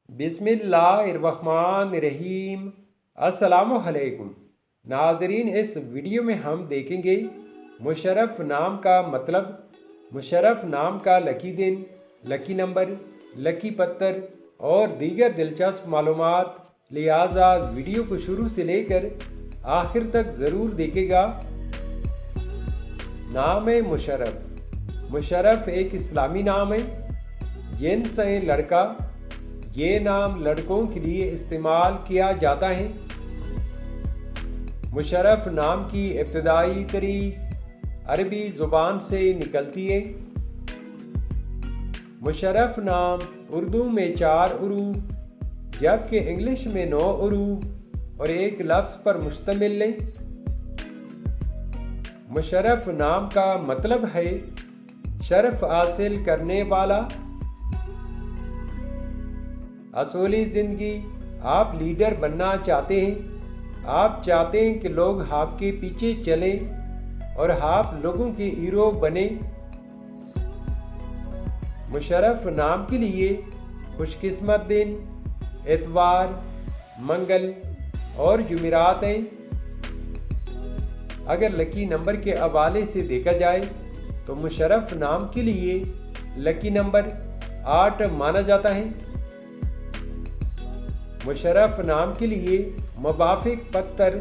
बिस्मिल्लाहिर्रहमानिर्रहीम। अस्सलामुअलैकुम नाजरीन, इस वीडियो में हम देखेंगे मुशर्रफ नाम का मतलब, मुशर्रफ नाम का लकी दिन, लकी नंबर, लकी पत्थर और दीगर दिलचस्प मालूमात। लिहाजा वीडियो को शुरू से लेकर आखिर तक ज़रूर देखेगा। नाम है मुशर्रफ। मुशर्रफ एक इस्लामी नाम है। जिन्स है लड़का। ये नाम लड़कों के लिए इस्तेमाल किया जाता है। मुशर्रफ नाम की इब्तदाई तारीख अरबी ज़ुबान से निकलती है। मुशर्रफ नाम उर्दू में 4 उरूफ जबकि इंग्लिश में 9 उरूफ और एक लफ्ज़ पर मुश्तमिल है। मुशर्रफ नाम का मतलब है शर्फ हासिल करने वाला। असूली ज़िंदगी, आप लीडर बनना चाहते हैं। आप चाहते हैं कि लोग आपके पीछे चलें और आप लोगों के हीरो बने। मुशर्रफ नाम के लिए खुशकिस्मत दिन इतवार, मंगल और जुमेरात हैं। अगर लकी नंबर के हवाले से देखा जाए तो मुशर्रफ नाम के लिए लकी नंबर 8 माना जाता है। मुशर्रफ नाम के लिए मुवाफिक पत्थर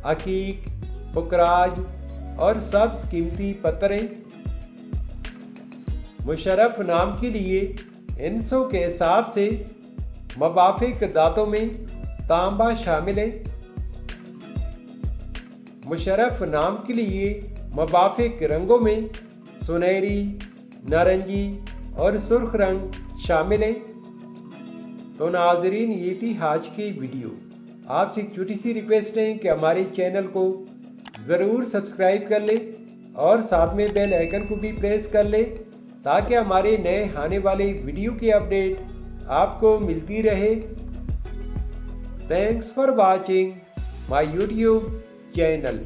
अकीक, पुकराज और सब्ज़ कीमती पत्थर हैं। मुशर्रफ नाम के लिए इंसों के हिसाब से मुवाफिक दांतों में तांबा शामिल है। मुशर्रफ नाम के लिए मुवाफिक रंगों में सुनहरी, नारंगी और सुर्ख रंग शामिल है। तो नाजरीन, ये थी आज की वीडियो। आपसे एक छोटी सी रिक्वेस्ट है कि हमारे चैनल को ज़रूर सब्सक्राइब कर ले और साथ में बेल आइकन को भी प्रेस कर ले ताकि हमारे नए आने वाले वीडियो की अपडेट आपको मिलती रहे। Thanks for watching my YouTube channel.